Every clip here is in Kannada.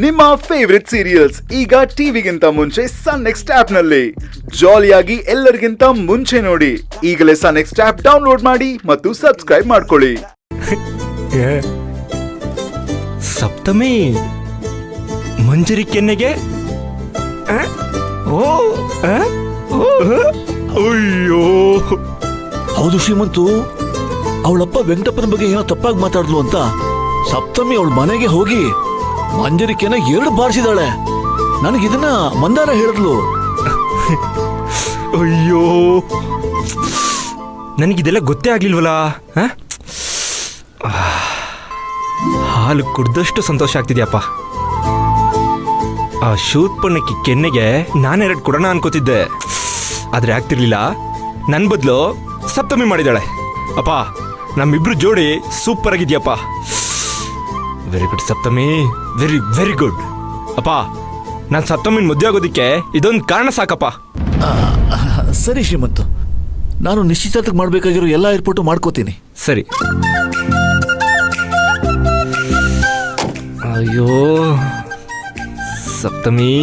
ನಿಮ್ಮ ಫೇವರಿಟ್ ಸೀರಿಯಲ್ಸ್ ಈಗ ಟಿವಿಗಿಂತ ಮುಂಚೆ ಸನ್ ನೆಕ್ಸ್ಟ್ ಆಪ್ ನಲ್ಲಿ ಜಾಲಿಯಾಗಿ ಎಲ್ಲರಿಗಿಂತ ಮುಂಚೆ ನೋಡಿ. ಈಗಲೇ ಸನ್ ನೆಕ್ಸ್ಟ್ ಆಪ್ ಡೌನ್ಲೋಡ್ ಮಾಡಿ ಮತ್ತು ಸಬ್ಸ್ಕ್ರೈಬ್ ಮಾಡ್ಕೊಳ್ಳಿ. ಸಪ್ತಮಿ ಮಂಜರಿ ಕೆನ್ನೆಗೆ ಅಯ್ಯೋ ಹೌದು ಶ್ರೀಮಂತು, ಅವಳಪ್ಪ ವೆಂಕಟಪ್ಪನ ಬಗ್ಗೆ ಏನೋ ತಪ್ಪಾಗಿ ಮಾತಾಡ್ಲು ಅಂತ ಸಪ್ತಮಿ ಅವಳ ಮನೆಗೆ ಹೋಗಿ ಮಂಜರಿಕೆನ 2 ಬಾರಿಸಿದಾಳೆ. ನನಗಿದನ್ನ ಮಂದಾರ ಹೇಳಿದ್ಲು. ಅಯ್ಯೋ ನನಗಿದೆಲ್ಲ ಗೊತ್ತೇ ಆಗ್ಲಿಲ್ವಲ್ಲ. ಹಾಲು ಕುಡ್ದಷ್ಟು ಸಂತೋಷ ಆಗ್ತಿದ್ಯಪ್ಪ. ಆ ಶೂರ್ಪಣಕ್ಕಿ ಕೆನ್ನೆಗೆ ನಾನೆರಡು ಕೊಡೋಣ ಅನ್ಕೋತಿದ್ದೆ, ಆದ್ರೆ ಆಗ್ತಿರ್ಲಿಲ್ಲ. ನನ್ನ ಬದಲು ಸಪ್ತಮಿ ಮಾಡಿದಾಳೆ. ಅಪ್ಪ ನಮ್ಮಿಬ್ರು ಜೋಡಿ ಸೂಪರ್ ಆಗಿದ್ಯಪ್ಪ. ವೆರಿ ಗುಡ್ ಸಪ್ತಮಿ, ವೆರಿ ವೆರಿ ಗುಡ್. ಅಪ್ಪ ನಾನು ಸಪ್ತಮಿನ ಮದುವೆ ಆಗೋದಿಕ್ಕೆ ಇದೊಂದು ಕಾರಣ ಸಾಕಪ್ಪ. ಸರಿ ಶ್ರೀಮಂತು, ನಾನು ನಿಶ್ಚಿತಾರ್ಥಕ್ಕೆ ಮಾಡಬೇಕಾಗಿರೋ ಎಲ್ಲ ಏರ್ಪೋರ್ಟು ಮಾಡ್ಕೋತೀನಿ. ಸರಿ. ಅಯ್ಯೋ ಸಪ್ತಮಿ,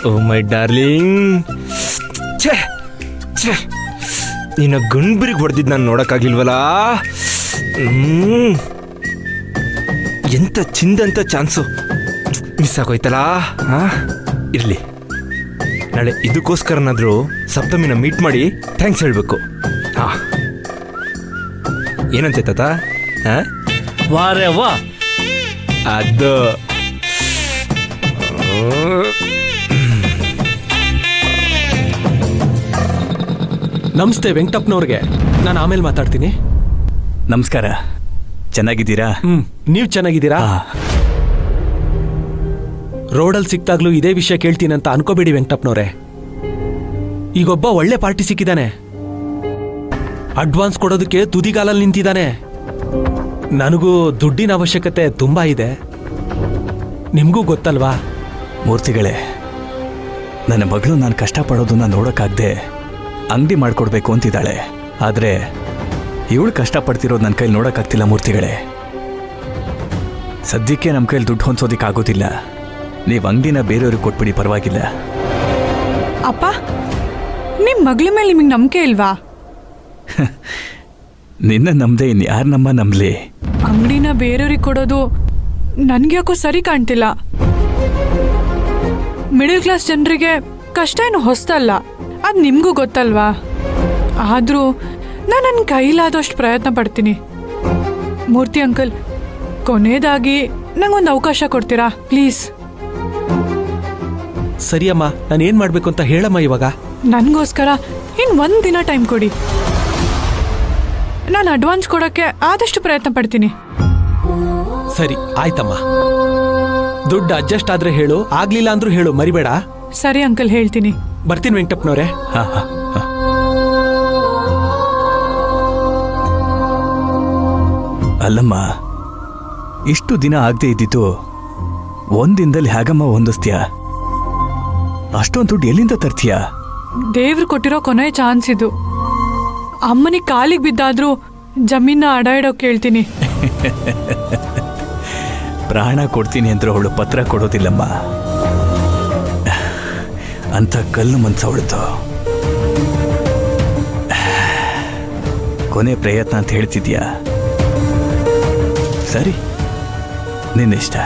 ಓ ಮೈ ಡಾರ್ಲಿಂಗ್, ಛೇ ಛೇ, ನಿನ್ನ ಗಂಡ್ಬಿರಿಗೆ ಹೊಡೆದಿದ್ದು ನಾನು ನೋಡೋಕ್ಕಾಗಿಲ್ವಲ್ಲ. ಎಂತ ಚಿಂದಂತ ಚಾನ್ಸು ಮಿಸ್ ಆಗೋಯ್ತಲ್ಲ. ಇರಲಿ, ನಾಳೆ ಇದಕ್ಕೋಸ್ಕರನಾದರೂ ಸಪ್ತಮಿನ ಮೀಟ್ ಮಾಡಿ ಥ್ಯಾಂಕ್ಸ್ ಹೇಳಬೇಕು. ಏನಂತೆ ತಾತ? ವಾರೇ ವಾ, ಅದು ನಮಸ್ತೆ ವೆಂಕಟಪ್ಪನವ್ರಿಗೆ, ನಾನು ಆಮೇಲೆ ಮಾತಾಡ್ತೀನಿ. ನಮಸ್ಕಾರ, ಚೆನ್ನಾಗಿದ್ದೀರಾ? ನೀವು ಚೆನ್ನಾಗಿದ್ದೀರಾ? ರೋಡಲ್ಲಿ ಸಿಕ್ತಾಗ್ಲೂ ಇದೇ ವಿಷಯ ಕೇಳ್ತೀನಂತ ಅನ್ಕೋಬೇಡಿ ವೆಂಕಟಪ್ಪನವ್ರೆ. ಈಗೊಬ್ಬ ಒಳ್ಳೆ ಪಾರ್ಟಿ ಸಿಕ್ಕಿದ್ದಾನೆ, ಅಡ್ವಾನ್ಸ್ ಕೊಡೋದಕ್ಕೆ ತುದಿಗಾಲಲ್ಲಿ ನಿಂತಿದ್ದಾನೆ. ನನಗೂ ದುಡ್ಡಿನ ಅವಶ್ಯಕತೆ ತುಂಬಾ ಇದೆ, ನಿಮಗೂ ಗೊತ್ತಲ್ವಾ? ಮೂರ್ತಿಗಳೇ, ನನ್ನ ಮಗಳು ನಾನು ಕಷ್ಟಪಡೋದನ್ನ ನೋಡೋಕ್ಕಾಗದೆ ಅಂಗಡಿ ಮಾಡ್ಕೊಡ್ಬೇಕು ಅಂತಿದ್ದಾಳೆ. ಆದರೆ ಇವಳು ಕಷ್ಟಪಡ್ತಿರೋದು ನನ್ನ ಕೈಲಿ ನೋಡೋಕ್ಕಾಗ್ತಿಲ್ಲ ಮೂರ್ತಿಗಳೇ. ಸದ್ಯಕ್ಕೆ ನಮ್ಮ ಕೈಲಿ ದುಡ್ಡು ಹೊಂದೋದಕ್ಕಾಗೋದಿಲ್ಲ. ನೀವು ಅಂಗಡಿನ ಬೇರೆಯವ್ರಿಗೆ ಕೊಟ್ಬಿಡಿ, ಪರವಾಗಿಲ್ಲ. ಅಪ್ಪ, ನಿಮ್ಮ ಮಗಳ ಮೇಲೆ ನಿಮಗೆ ನಂಬಿಕೆ ಇಲ್ವಾ? ನಿನ್ನ ನಮ್ದೆ ಇನ್ಯಾರು ನಮ್ಮ ನಂಬಲಿ? ಅಂಗಡಿನ ಬೇರೆಯವ್ರಿಗೆ ಕೊಡೋದು ನನ್ಗೆ ಯಾಕೋ ಸರಿ ಕಾಣ್ತಿಲ್ಲ. ಮಿಡಲ್ ಕ್ಲಾಸ್ ಜನರಿಗೆ ಕಷ್ಟ ಏನು ಹೊಸ್ತಲ್ಲ, ಅದು ನಿಮಗೂ ಗೊತ್ತಲ್ವಾ? ಆದರೂ ನಾನು ನನ್ನ ಕೈಲಾದಷ್ಟು ಪ್ರಯತ್ನ ಪಡ್ತೀನಿ. ಮೂರ್ತಿ ಅಂಕಲ್, ಕೊನೆಯದಾಗಿ ನಂಗೊಂದು ಅವಕಾಶ ಕೊಡ್ತೀರಾ ಪ್ಲೀಸ್? ಸರಿಯಮ್ಮ, ನಾನು ಏನು ಮಾಡಬೇಕು ಅಂತ ಹೇಳಮ್ಮ ಇವಾಗ. ನನಗೋಸ್ಕರ ಇನ್ನು 1 ದಿನ ಟೈಮ್ ಕೊಡಿ. ನಾನು ಅಡ್ವಾನ್ಸ್ ಕೊಡೋಕ್ಕೆ ಆದಷ್ಟು ಪ್ರಯತ್ನ ಪಡ್ತೀನಿ. ಸರಿ ಆಯ್ತಮ್ಮ, ದುಡ್ಡು ಅಡ್ಜಸ್ಟ್ ಆದ್ರೆ ಹೇಳು, ಆಗ್ಲಿಲ್ಲ ಅಂದ್ರೂ ಹೇಳು, ಮರಿಬೇಡ. ಸರಿ ಅಂಕಲ್, ಹೇಳ್ತೀನಿ. ಬರ್ತೀನಿ ವೆಂಕಟಪ್ಪನವ್ರೆ. ಅಲ್ಲಮ್ಮ, ಇಷ್ಟು ದಿನ ಆಗದೆ ಇದ್ದಿದ್ದು ಒಂದಿನದಲ್ಲಿ ಹೇಗಮ್ಮ ಹೊಂದಿಸ್ತೀಯ? ಅಷ್ಟೊಂದು ದುಡ್ಡು ಎಲ್ಲಿಂದ ತರ್ತೀಯ? ದೇವ್ರು ಕೊಟ್ಟಿರೋ ಕೊನೆ ಚಾನ್ಸ್ ಇದು. ಅಮ್ಮನಿಗೆ ಕಾಲಿಗೆ ಬಿದ್ದಾದ್ರೂ ಜಮೀನ ಅಡ ಇಡೋಕೆ ಹೇಳ್ತೀನಿ. ಪ್ರಾಣ ಕೊಡ್ತೀನಿ ಅಂದ್ರೆ ಅವಳು ಪತ್ರ ಕೊಡೋದಿಲ್ಲಮ್ಮ. ಅಂತ ಕಲ್ಲು ಮನ್ಸವಳ್ದು. ಕೊನೆ ಪ್ರಯತ್ನ ಅಂತ ಹೇಳ್ತಿದ್ಯಾ? ಸರಿ, ನಿನ್ನಿಷ್ಟ.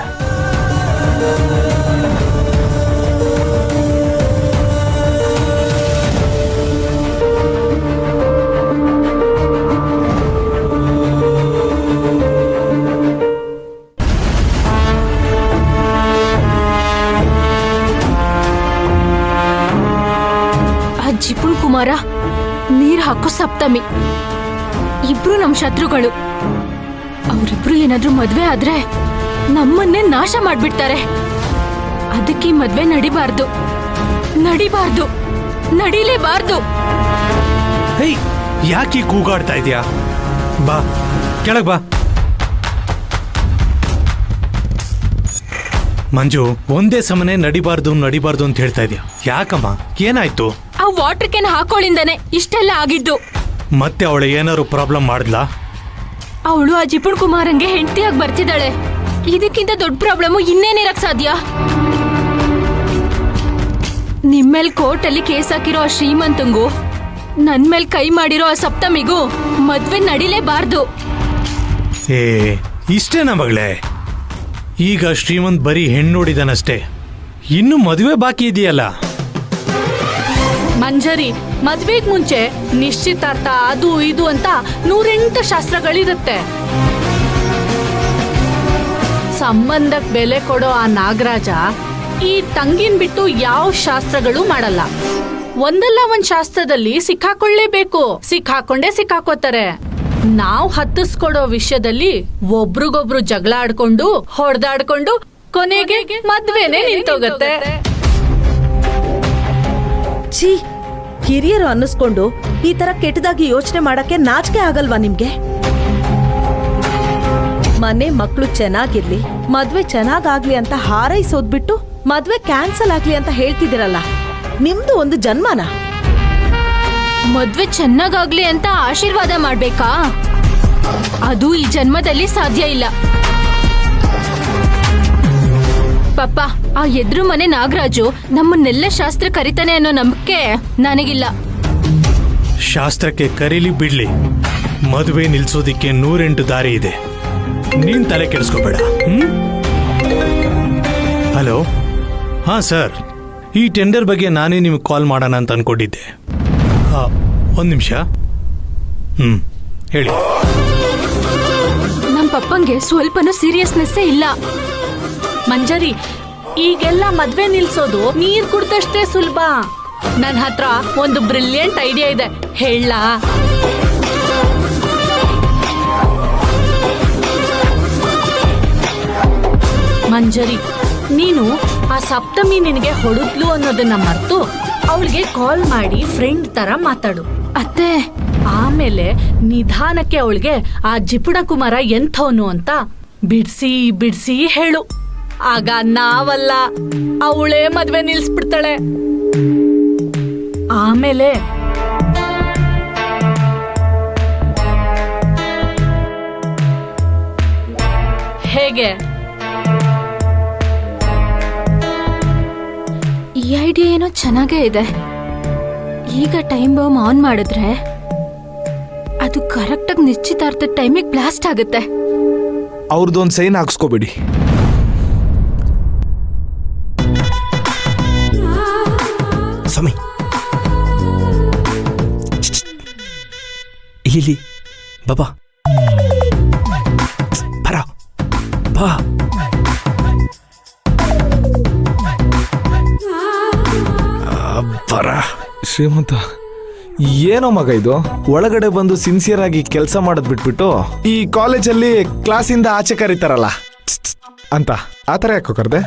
ಜಿಪುಣ್ ಕುಮಾರ, ನೀರ್ ಹಾಕೋ ಸಪ್ತಮಿ, ಇಬ್ರು ನಮ್ ಶತ್ರುಗಳು. ಅವರಿಬ್ರು ಏನಾದ್ರೂ ಮದ್ವೆ ಆದ್ರೆ ನಮ್ಮನ್ನೇ ನಾಶ ಮಾಡ್ಬಿಡ್ತಾರೆ. ಅದಕ್ಕೆ ಮದ್ವೆ ನಡಿಬಾರ್ದು, ನಡಿಬಾರ್ದು, ನಡೀಲೇಬಾರ್ದು. ಹೇಯ್, ಯಾಕೆ ಕೂಗಾಡ್ತಾ ಇದೀಯಾ? ಬಾ ಕೆಳಗ್ ಬಾ. ಮಂಜು, ಒಂದೇ ಸಮನೆ ನಡಿಬಾರ್ದು ನಡಿಬಾರ್ದು ಅಂತ ಹೇಳ್ತಾ ಇದೀಯ, ಯಾಕಮ್ಮ? ಏನಾಯ್ತು? ಆ ವಾಟರ್ ಕ್ಯಾನ್ ಹಾಕೊಳ್ಳಿಂದಾನೆ ಇಷ್ಟೆಲ್ಲ ಆಗಿದ್ದು. ಮತ್ತೆ ಅವಳು ಏನಾದ್ರು ಪ್ರಾಬ್ಲಮ್ ಮಾಡಿದ್ಲಾ? ಅವಳು ಆ ಜಿಪುಣ್ ಕುಮಾರಂಗೆ ಹೆಂಡತಿಯಾಗಿ ಬರ್ತಿದ್ದಾಳೆ. ಇದಕ್ಕಿಂತ ದೊಡ್ಡ ಪ್ರಾಬ್ಲಮ್ ಇನ್ನೇನಿರಕ್ ಸಾಧ್ಯ? ನಿಮ್ಮೇಲ್ ಕೋರ್ಟ್ ಅಲ್ಲಿ ಕೇಸ್ ಹಾಕಿರೋ ಆ ಶ್ರೀಮಂತಂಗೂ ನನ್ ಮೇಲ್ ಕೈ ಮಾಡಿರೋ ಆ ಸಪ್ತಮಿಗೂ ಮದ್ವೆ ನಡಿಲೇಬಾರ್ದು. ಏ ಇಷ್ಟೇನಾ ಮಗಳೇ? ಈಗ ಶ್ರೀಮಂತ್ ಬರೀ ಹೆಣ್ಣು ನೋಡಿದಾನಷ್ಟೇ, ಇನ್ನು ಮದುವೆ ಬಾಕಿ ಇದೆಯಲ್ಲ. ಮಂಜರಿ, ಮದ್ವೆಗ್ ಮುಂಚೆ ನಿಶ್ಚಿತಾರ್ಥ ಅದು ಇದು ಅಂತ 108 ಶಾಸ್ತ್ರಗಳಿರುತ್ತೆ. ಸಂಬಂಧಕ್ ಬೆಲೆ ಕೊಡೋ ಆ ನಾಗರಾಜ ಈ ತಂಗಿನ್ ಬಿಟ್ಟು ಯಾವ ಶಾಸ್ತ್ರಗಳು ಮಾಡಲ್ಲ. ಒಂದಲ್ಲ ಒಂದ್ ಶಾಸ್ತ್ರದಲ್ಲಿ ಸಿಕ್ಕಾಕೊಳ್ಳೇಬೇಕು, ಸಿಕ್ಕಾಕೊಂಡೇ ಸಿಕ್ಕಾಕೋತಾರೆ. ನಾವ್ ಹತ್ತಿಸ್ಕೊಡೋ ವಿಷಯದಲ್ಲಿ ಒಬ್ರಿಗೊಬ್ರು ಜಗಳ ಆಡ್ಕೊಂಡು ಹೊಡೆದಾಡ್ಕೊಂಡು ಕೊನೆಗೆ ಮದ್ವೆನೇ ನಿಂತೋಗತ್ತೆ. ಛೀ, ಹಿರಿಯರು ಅನ್ನಿಸ್ಕೊಂಡು ಈ ತರ ಕೆಟ್ಟದಾಗಿ ಯೋಚನೆ ಮಾಡಕ್ಕೆ ನಾಚಿಕೆ ಆಗಲ್ವಾ ನಿಮ್ಗೆ? ಮನೆ ಮಕ್ಕಳು ಚೆನ್ನಾಗಿರ್ಲಿ, ಮದ್ವೆ ಚೆನ್ನಾಗಾಗ್ಲಿ ಅಂತ ಹಾರೈಸೋದ್ಬಿಟ್ಟು ಮದ್ವೆ ಕ್ಯಾನ್ಸಲ್ ಆಗ್ಲಿ ಅಂತ ಹೇಳ್ತಿದಿರಲ್ಲ, ನಿಮ್ದು ಒಂದು ಜನ್ಮನ? ಮದ್ವೆ ಚೆನ್ನಾಗಾಗ್ಲಿ ಅಂತ ಆಶೀರ್ವಾದ ಮಾಡ್ಬೇಕಾ? ಅದು ಈ ಜನ್ಮದಲ್ಲಿ ಸಾಧ್ಯ ಇಲ್ಲ. ಪಾಪ ಆ ಎದುರು ಮನೆ ನಾಗರಾಜು ನಮ್ಮನ್ನೆಲ್ಲ ಶಾಸ್ತ್ರ ಕರಿತಾನೆ ಅನ್ನೋ ನಂಬಿಕೆ ನನಗಿಲ್ಲ. ಶಾಸ್ತ್ರಕ್ಕೆ ಕರೀಲಿ ಬಿಡ್ಲಿ, ಮದುವೆ ನಿಲ್ಸೋದಿಕ್ಕೆ 108 ದಾರಿ ಇದೆ. ನೀನ್ ತಲೆ ಕೆಡಿಸ್ಕೋಬೇಡ. ಹಲೋ, ಹಾ ಸರ್, ಈ ಟೆಂಡರ್ ಬಗ್ಗೆ ನಾನೇ ನಿಮ್ಗೆ ಕಾಲ್ ಮಾಡೋಣ ಅಂತ ಅನ್ಕೊಂಡಿದ್ದೆ. ಒಂದು ನಿಮಿಷ. ಹೇಳಿ. ನಮ್ ಪಪ್ಪಂಗೆ ಸ್ವಲ್ಪನೂ ಸೀರಿಯಸ್ನೆಸ್ಸೇ ಇಲ್ಲ. ಮಂಜರಿ, ಈಗೆಲ್ಲ ಮದ್ವೆ ನಿಲ್ಸೋದು ನೀರ್ ಕುಡ್ದಷ್ಟೇ ಸುಲಭ. ನನ್ ಹತ್ರ ಒಂದು ಬ್ರಿಲಿಯಂಟ್ ಐಡಿಯಾ ಇದೆ, ಹೇಳಲಾ? ಮಂಜರಿ, ನೀನು ಆ ಸಪ್ತಮಿ ನಿನಗೆ ಹೊಡೆದ್ಲು ಅನ್ನೋದನ್ನ ಮರ್ತು ಅವಳಿಗೆ ಕಾಲ್ ಮಾಡಿ ಫ್ರೆಂಡ್ ತರ ಮಾತಾಡು. ಅತ್ತೆ, ಆಮೇಲೆ ನಿಧಾನಕ್ಕೆ ಅವಳಿಗೆ ಆ ಜಿಪುಣ ಕುಮಾರ ಎಂಥವನು ಅಂತ ಬಿಡ್ಸಿ ಬಿಡ್ಸಿ ಹೇಳು. ಆಗ ನಾವಲ್ಲ, ಅವಳೇ ಮದ್ವೆ ನಿಲ್ಸ್ಬಿಡ್ತಾಳೆ. ಆಮೇಲೆ ಹೇಗೆ? ಈ ಐಡಿಯಾ ಏನೋ ಚೆನ್ನಾಗೇ ಇದೆ. ಈಗ ಟೈಮ್ ಬಾಂಬ್ ಆನ್ ಮಾಡಿದ್ರೆ ಅದು ಕರೆಕ್ಟಾಗಿ ನಿಶ್ಚಿತಾರ್ಥದ ಟೈಮಿಗೆ ಬ್ಲಾಸ್ಟ್ ಆಗುತ್ತೆ. ಅವ್ರದ್ದೊಂದು ಸೈನ್ ಹಾಕ್ಸ್ಕೋಬೇಡಿ. ಸಮಯ ಇಲ್ಲಿ ಬಾಬಾ ಬರ ಬಾ. ಬರ. ಶ್ರೀಮಂತ, ಏನೋ ಮಗ ಇದು? ಒಳಗಡೆ ಬಂದು ಸಿನ್ಸಿಯರ್ ಆಗಿ ಕೆಲಸ ಮಾಡೋದ್ ಬಿಟ್ಬಿಟ್ಟು ಈ ಕಾಲೇಜಲ್ಲಿ ಕ್ಲಾಸಿಂದ ಆಚೆ ಕರೀತಾರಲ್ಲ ಅಂತ, ಆತರ ಯಾಕೋ ಕರ್ದೆ?